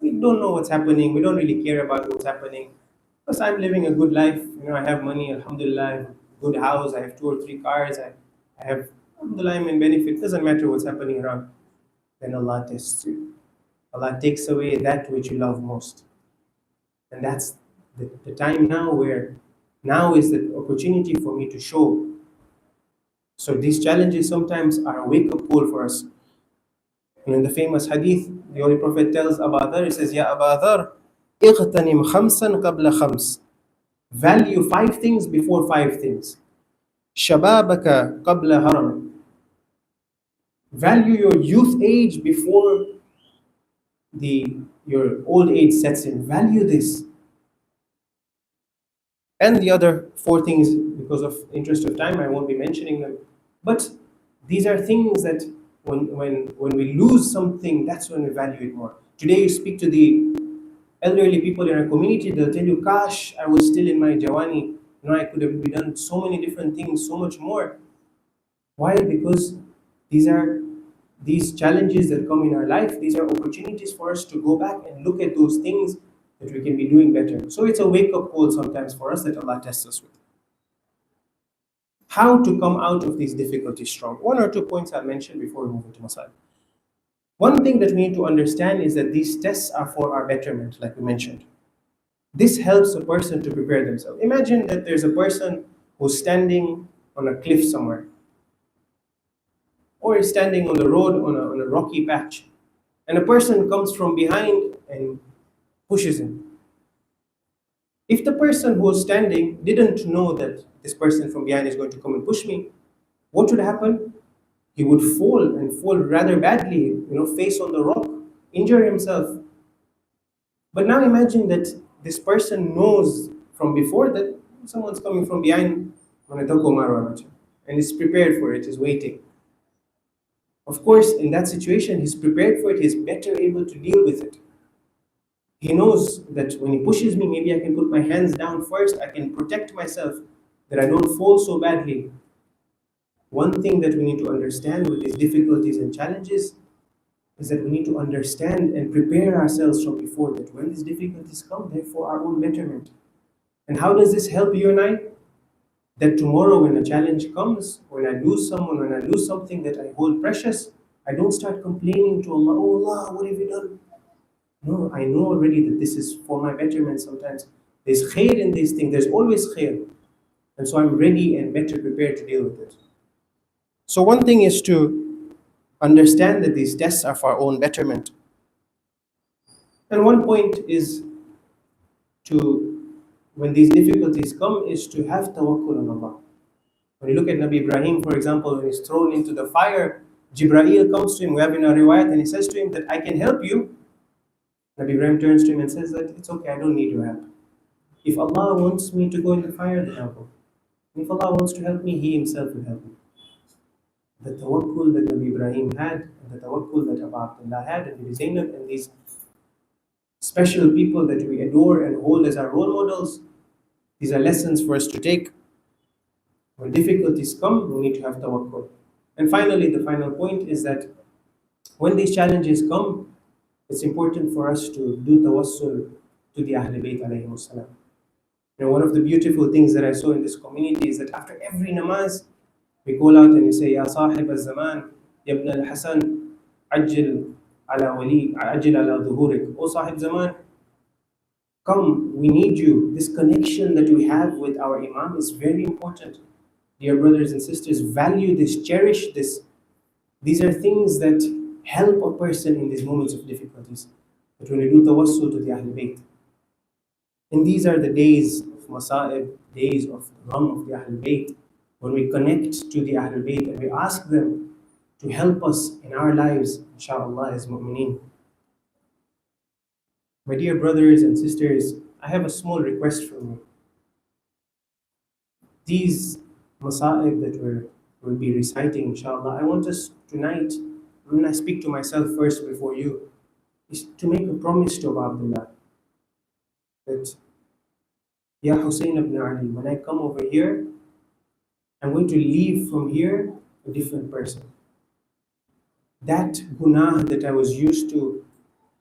We don't know what's happening. We don't really care about what's happening. Because I'm living a good life. I have money, alhamdulillah, I have a good house, I have 2 or 3 cars, I have, alhamdulillah, I'm in benefit. Doesn't matter what's happening around. Then Allah tests you. Allah takes away that which you love most. And that's the time now where now is the opportunity for me to show. So these challenges sometimes are a wake-up call for us. In the famous hadith, the Holy Prophet tells Abu Dhar, he says, Ya Abu Dhar, اغتنم خمسا قبل خمس. Value 5 things before 5 things. شبابك قبل هرمك. Value your youth age before your old age sets in. Value this. And the other 4 things, because of interest of time, I won't be mentioning them. But these are things that when we lose something, that's when we value it more. Today you speak to the elderly people in our community, they'll tell you, gosh, I was still in my Jawani. I could have done so many different things, so much more. Why? Because these challenges that come in our life, these are opportunities for us to go back and look at those things that we can be doing better. So it's a wake-up call sometimes for us that Allah tests us with. How to come out of these difficulties strong? 1 or 2 points I'll mention before we move into Masal. One thing that we need to understand is that these tests are for our betterment, like we mentioned. This helps a person to prepare themselves. Imagine that there's a person who's standing on a cliff somewhere, or is standing on the road on a rocky patch, and a person comes from behind and pushes him. If the person who was standing didn't know that this person from behind is going to come and push me, what would happen? He would fall and fall rather badly, face on the rock, injure himself. But now imagine that this person knows from before that someone's coming from behind and is prepared for it, is waiting. Of course, in that situation, he's prepared for it, he's better able to deal with it. He knows that when he pushes me, maybe I can put my hands down first, I can protect myself, that I don't fall so badly. One thing that we need to understand with these difficulties and challenges is that we need to understand and prepare ourselves from before, that when these difficulties come, they're for our own betterment. And how does this help you and I? That tomorrow when a challenge comes, when I lose someone, when I lose something that I hold precious, I don't start complaining to Allah, oh Allah, what have you done? No, I know already that this is for my betterment sometimes. There's khair in this thing, there's always khair. And so I'm ready and better prepared to deal with it. So one thing is to understand that these tests are for our own betterment. And one point is to, when these difficulties come, is to have tawakkul on Allah. When you look at Nabi Ibrahim, for example, when he's thrown into the fire, Jibreel comes to him, we have in a riwayat, and he says to him that I can help you. Nabi Ibrahim turns to him and says that it's okay, I don't need your help. If Allah wants me to go in the fire, then I'll go. And if Allah wants to help me, He Himself will help me. The tawakkul that Nabi Ibrahim had, and the tawakkul that Abu Abdullah had, and Nabi Zainab, and these special people that we adore and hold as our role models, these are lessons for us to take. When difficulties come, we need to have tawakkul. And finally, the final point is that when these challenges come, it's important for us to do tawassul to the Ahlul Bayt alayhimus salam. One of the beautiful things that I saw in this community is that after every namaz, we call out and we say, Ya Sahib al-Zaman, Ya Ibn al-Hasan, Ajil ala wali, Ajil ala dhuhurik. O Sahib Zaman, come, we need you. This connection that we have with our Imam is very important. Dear brothers and sisters, value this, cherish this. These are things that help a person in these moments of difficulties. That when we do tawassul to the Ahlul Bayt. And these are the days of Masa'ib, days of the Gham of the Ahlul Bayt, when we connect to the Ahlul Bayt and we ask them to help us in our lives, inshallah, as mu'mineen. My dear brothers and sisters, I have a small request from you. These Masa'ib that we'll be reciting, inshallah, I want us tonight, when I speak to myself first before you, is to make a promise to Abu Abdullah that, Ya Hussein ibn Ali, when I come over here, I'm going to leave from here a different person. That gunah that I was used to,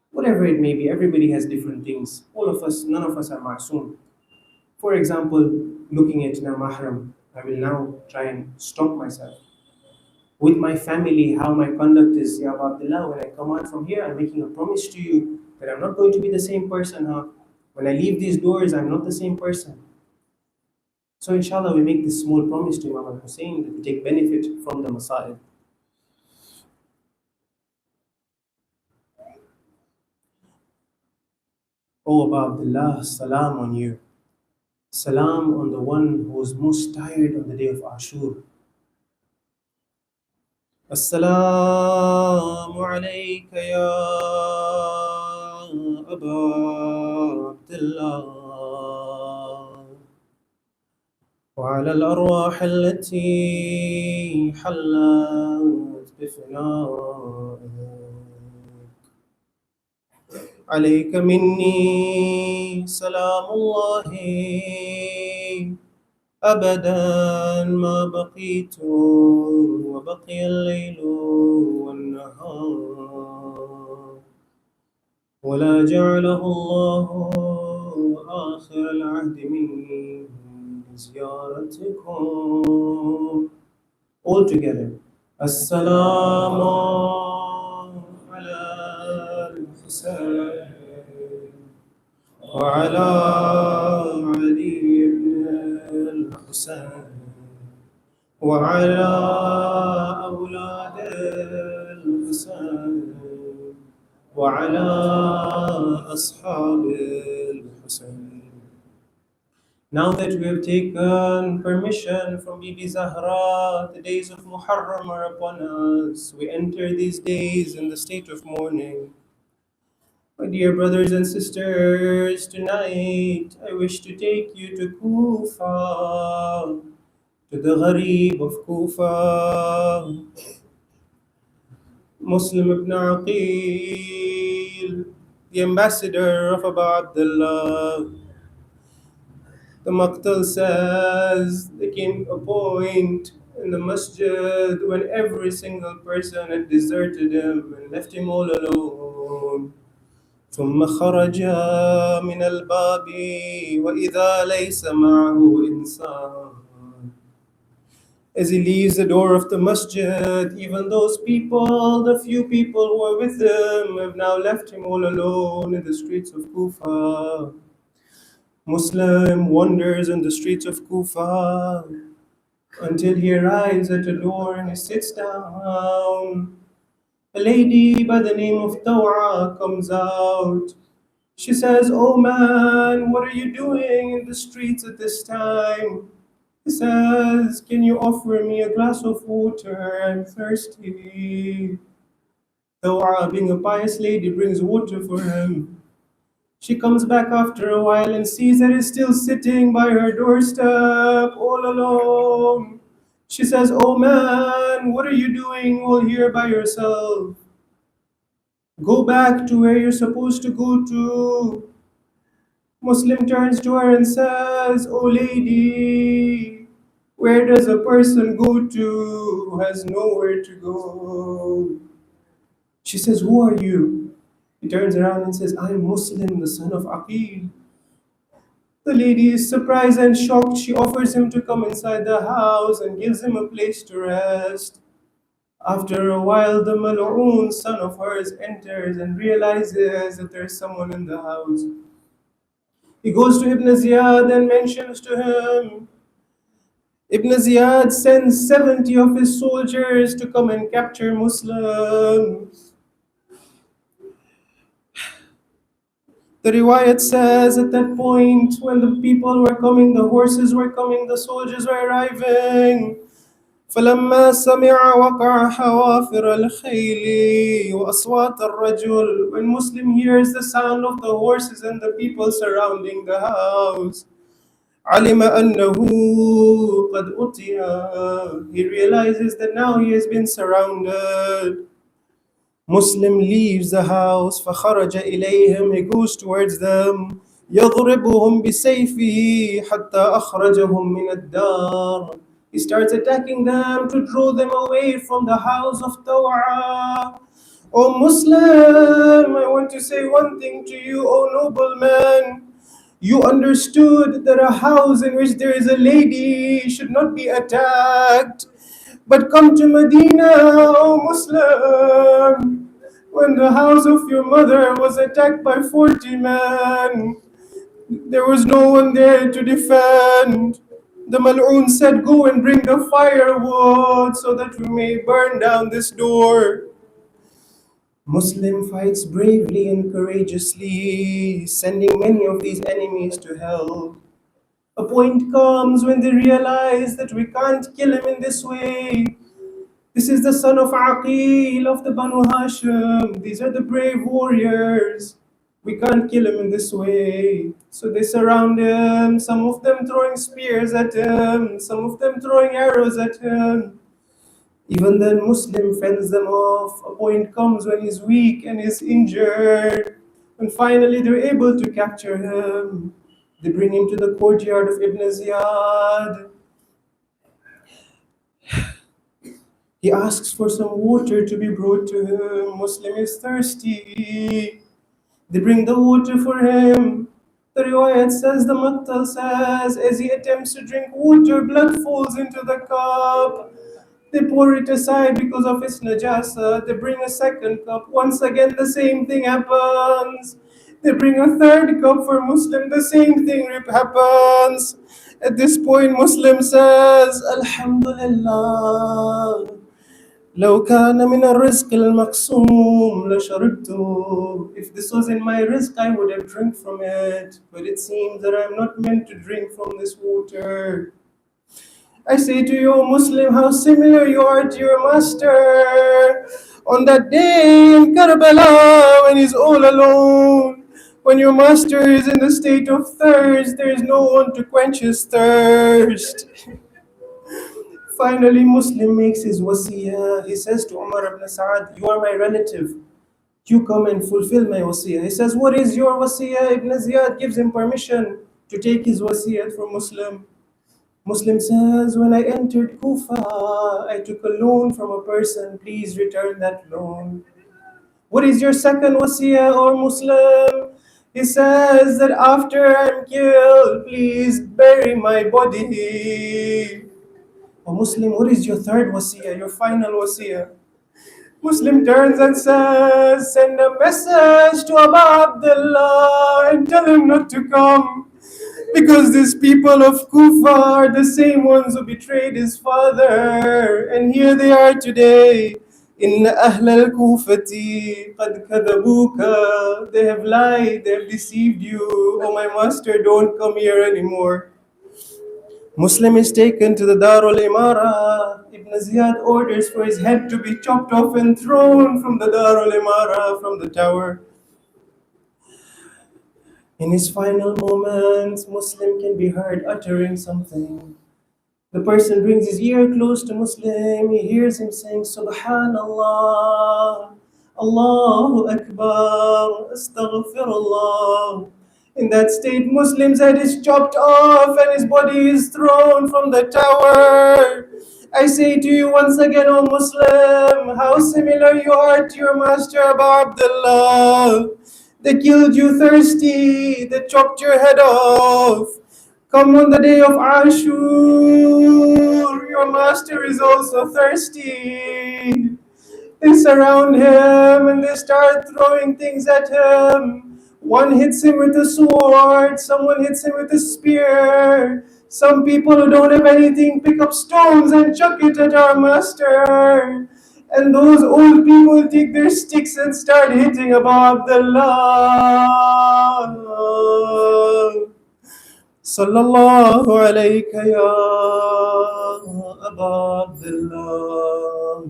whatever it may be, everybody has different things. All of us, none of us are ma'soom. For example, looking at now mahram, I will now try and stop myself. With my family, how my conduct is, Ya Abu Abdullah, when I come out from here, I'm making a promise to you that I'm not going to be the same person, huh? When I leave these doors, I'm not the same person. So inshallah, we make this small promise to Imam al-Hussein that we take benefit from the Masa'ib. O Abu Abdullah, salam on you. Salam on the one who was most tired on the day of Ashur. Assalamu alayka ya Abu Abdullah. وعلى الأرواح التي حلت بفنائك عليك مني سلام الله أبدا ما بقيت وبقي الليل والنهار ولا جعله الله آخر العهد مني زيارتكم. All together. السلام على الحسين وعلى علي بن الحسين وعلى أولاد الحسين وعلى أصحاب الحسين. Now that we have taken permission from Bibi Zahra, the days of Muharram are upon us. We enter these days in the state of mourning. My dear brothers and sisters, tonight I wish to take you to Kufa, to the Gharib of Kufa, Muslim bin Aqil, the ambassador of Abu Abdullah. The Maqtal says there came a point in the masjid when every single person had deserted him and left him all alone. ثم خرج من الباب وإذا ليس معه إنسان. As he leaves the door of the masjid, even those people, the few people who were with him, have now left him all alone in the streets of Kufa. Muslim wanders in the streets of Kufa until he arrives at a door and he sits down. A lady by the name of Tawa comes out. She says, "Oh man, what are you doing in the streets at this time?" He says, "Can you offer me a glass of water? I'm thirsty." Tawa, being a pious lady, brings water for him. She comes back after a while and sees that he's still sitting by her doorstep, all alone. She says, "Oh man, what are you doing all here by yourself? Go back to where you're supposed to go to." Muslim turns to her and says, "Oh lady, where does a person go to who has nowhere to go?" She says, "Who are you?" He turns around and says, "I'm Muslim, the son of Aqil." The lady is surprised and shocked. She offers him to come inside the house and gives him a place to rest. After a while, the Mal'oon son of hers enters and realizes that there's someone in the house. He goes to Ibn Ziyad and mentions to him. Ibn Ziyad sends 70 of his soldiers to come and capture Muslims. The riwayat says at that point, when the people were coming, the horses were coming, the soldiers were arriving. فلما سمع وقع حوافر الخيل وأصوات الرجل. When Muslim hears the sound of the horses and the people surrounding the house, علم أنه قد أُتي. He realizes that now he has been surrounded. Muslim leaves the house. فخرج إليهم. He goes towards them. يضربهم بسيفه حتى أخرجهم من الدار. He starts attacking them to draw them away from the house of Tawa. "O Muslim, I want to say one thing to you, O noble man. You understood that a house in which there is a lady should not be attacked. But come to Medina, O Muslim. When the house of your mother was attacked by 40 men, there was no one there to defend. The Mal'oon said, 'Go and bring the firewood so that we may burn down this door.'" Muslim fights bravely and courageously, sending many of these enemies to hell. A point comes when they realize that we can't kill him in this way. This is the son of Aqil of the Banu Hashim. These are the brave warriors. We can't kill him in this way. So they surround him, some of them throwing spears at him, some of them throwing arrows at him. Even then, Muslim fends them off. A point comes when he's weak and is injured. And finally, they're able to capture him. They bring him to the courtyard of Ibn Ziyad. He asks for some water to be brought to him. Muslim is thirsty. They bring the water for him. The riwayat says, the Maktal says, as he attempts to drink water, blood falls into the cup. They pour it aside because of its najasa. They bring a second cup. Once again, the same thing happens. They bring a third cup for Muslim. The same thing happens. At this point, Muslim says, Alhamdulillah. لو كان من الرزق المقسوم لشربته. If this was in my risk, I would have drunk from it. But it seems that I'm not meant to drink from this water. I say to you, Muslim, how similar you are to your master on that day in Karbala when he's all alone. When your master is in the state of thirst, there is no one to quench his thirst. Finally, Muslim makes his wasiyah. He says to Umar ibn Sa'ad, "You are my relative. You come and fulfill my wasiyah." He says, "What is your wasiyah?" Ibn Ziyad gives him permission to take his wasiyah from Muslim. Muslim says, "When I entered Kufa, I took a loan from a person. Please return that loan." What is your second wasiyah, O Muslim? He says that after I'm killed, please bury my body. O Muslim, what is your third wasiyah, your final wasiyah? Muslim turns and says, send a message to Abu Abdullah and tell him not to come. Because these people of Kufa are the same ones who betrayed his father. And here they are today. In Ahl al-Kufati qad kadabuka. They have lied, they have deceived you. Oh my master, don't come here anymore. Muslim is taken to the Darul Imara. Ibn Ziyad orders for his head to be chopped off and thrown from the Darul Imara, from the tower. In his final moments, Muslim can be heard uttering something. The person brings his ear close to Muslim. He hears him saying, Subhanallah, Allahu Akbar, Astaghfirullah. In that state, Muslim's head is chopped off and his body is thrown from the tower. I say to you once again, O Muslim, how similar you are to your master Abu Abdullah. They killed you thirsty, they chopped your head off. Come on the day of Ashur, your master is also thirsty. They surround him and they start throwing things at him. One hits him with a sword, someone hits him with a spear. Some people who don't have anything pick up stones and chuck it at our master. And those old people take their sticks and start hitting Abu Abdullah. Sallallahu alayka ya Abu Abdullah.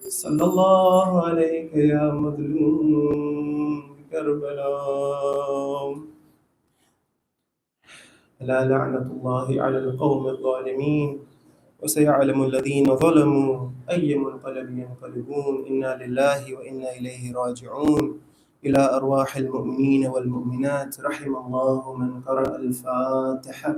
Sallallahu alayka ya Madlum Karbala. ألا لعنة الله على القوم الظالمين وسيعلم الذين ظلموا أي منقلب ينقلبون إنا لله وإنا إليه راجعون إلى أرواح المؤمنين والمؤمنات رحم الله من قرأ الفاتحة